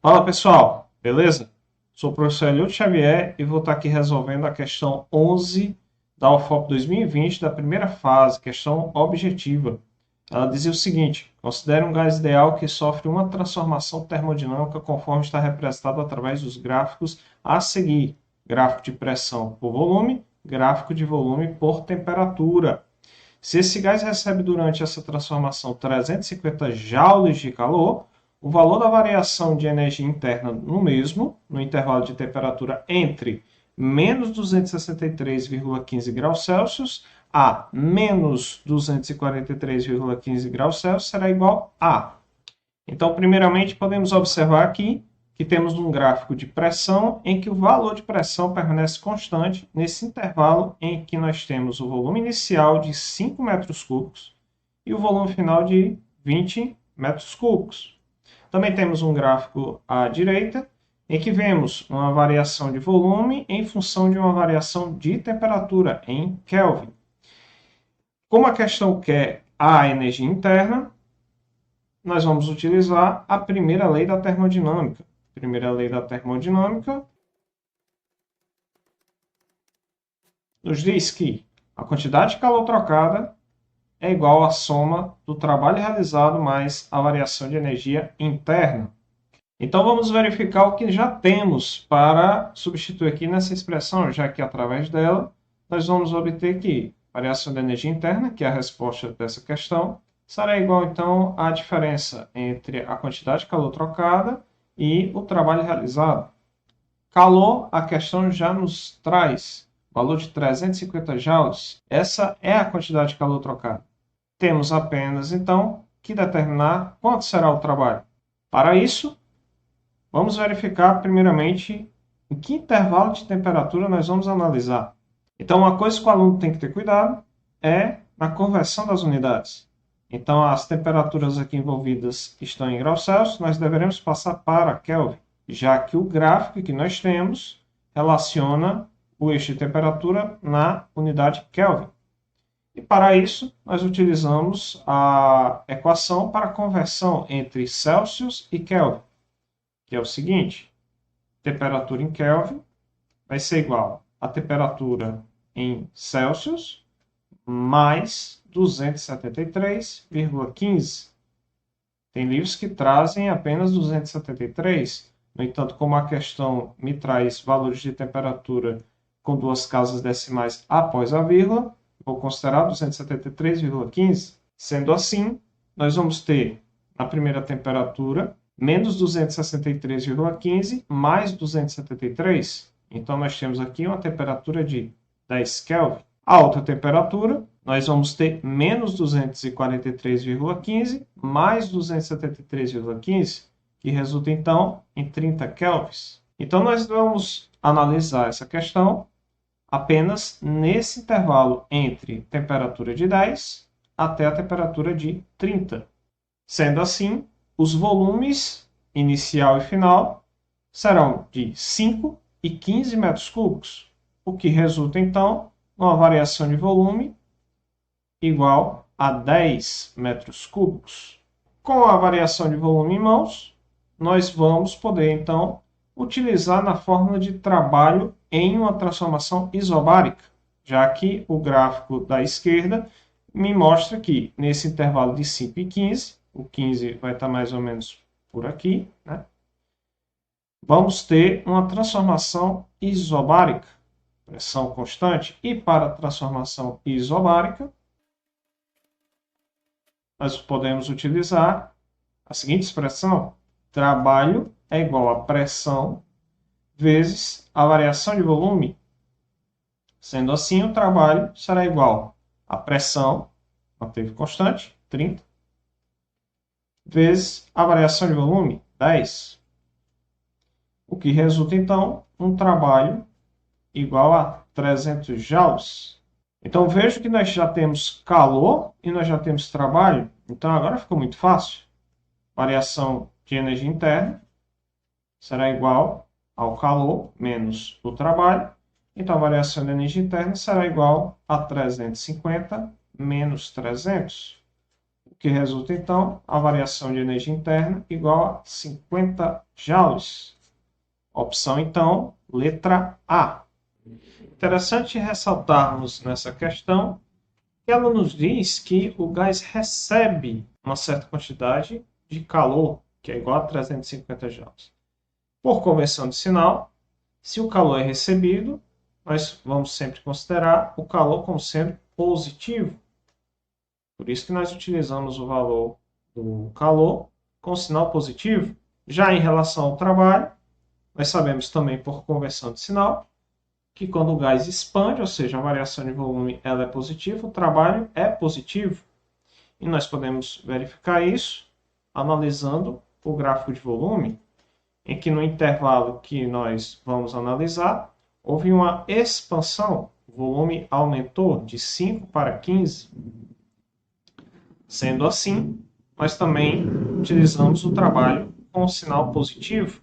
Fala pessoal, beleza? Sou o professor Eliud Xavier e vou estar aqui resolvendo a questão 11 da UFOP 2020 da primeira fase, questão objetiva. Ela dizia o seguinte: considere um gás ideal que sofre uma transformação termodinâmica conforme está representado através dos gráficos a seguir: gráfico de pressão por volume, gráfico de volume por temperatura. Se esse gás recebe durante essa transformação 350 joules de calor, o valor da variação de energia interna no intervalo de temperatura entre menos 263,15 graus Celsius a menos 243,15 graus Celsius será igual a. Então, primeiramente, podemos observar aqui que temos um gráfico de pressão em que o valor de pressão permanece constante nesse intervalo em que nós temos o volume inicial de 5 metros cúbicos e o volume final de 20 metros cúbicos. Também temos um gráfico à direita, em que vemos uma variação de volume em função de uma variação de temperatura em Kelvin. Como a questão quer a energia interna, nós vamos utilizar a primeira lei da termodinâmica. Primeira lei da termodinâmica nos diz que a quantidade de calor trocada é igual à soma do trabalho realizado mais a variação de energia interna. Então vamos verificar o que já temos para substituir aqui nessa expressão, já que através dela nós vamos obter que a variação de energia interna, que é a resposta dessa questão, será igual então à diferença entre a quantidade de calor trocada e o trabalho realizado. Calor, a questão já nos traz valor de 350 joules. Essa é a quantidade de calor trocada. Temos apenas, então, que determinar quanto será o trabalho. Para isso, vamos verificar, primeiramente, em que intervalo de temperatura nós vamos analisar. Então, uma coisa que o aluno tem que ter cuidado é na conversão das unidades. Então, as temperaturas aqui envolvidas estão em graus Celsius, nós deveremos passar para Kelvin, já que o gráfico que nós temos relaciona o eixo de temperatura na unidade Kelvin. E para isso, nós utilizamos a equação para conversão entre Celsius e Kelvin, que é o seguinte: temperatura em Kelvin vai ser igual a temperatura em Celsius mais 273,15. Tem livros que trazem apenas 273. No entanto, como a questão me traz valores de temperatura com duas casas decimais após a vírgula, vou considerar 273,15. Sendo assim, nós vamos ter na primeira temperatura menos 263,15 mais 273. Então, nós temos aqui uma temperatura de 10 Kelvin. A outra temperatura, nós vamos ter menos 243,15 mais 273,15, que resulta, então, em 30 kelvins. Então, nós vamos analisar essa questão apenas nesse intervalo entre temperatura de 10 até a temperatura de 30. Sendo assim, os volumes inicial e final serão de 5 e 15 metros cúbicos, o que resulta, então, numa variação de volume igual a 10 metros cúbicos. Com a variação de volume em mãos, nós vamos poder, então, utilizar na fórmula de trabalho em uma transformação isobárica, já que o gráfico da esquerda me mostra que nesse intervalo de 5 e 15, o 15 vai estar mais ou menos por aqui, né? Vamos ter uma transformação isobárica, pressão constante, e para a transformação isobárica, nós podemos utilizar a seguinte expressão: trabalho é igual a pressão vezes a variação de volume. Sendo assim, o trabalho será igual a pressão, manteve constante, 30, vezes a variação de volume, 10. O que resulta, então, um trabalho igual a 300 joules. Então, vejo que nós já temos calor e nós já temos trabalho. Então, agora ficou muito fácil. Variação de energia interna será igual ao calor menos o trabalho. Então, a variação de energia interna será igual a 350 menos 300, o que resulta, então, a variação de energia interna igual a 50 joules. Opção, então, letra A. Interessante ressaltarmos nessa questão que ela nos diz que o gás recebe uma certa quantidade de calor, que é igual a 350 joules. Por conversão de sinal, se o calor é recebido, nós vamos sempre considerar o calor como sendo positivo. Por isso que nós utilizamos o valor do calor com sinal positivo. Já em relação ao trabalho, nós sabemos também por conversão de sinal que quando o gás expande, ou seja, a variação de volume ela é positiva, o trabalho é positivo. E nós podemos verificar isso analisando o gráfico de volume, em que no intervalo que nós vamos analisar, houve uma expansão, o volume aumentou de 5 para 15. Sendo assim, nós também utilizamos o trabalho com sinal positivo.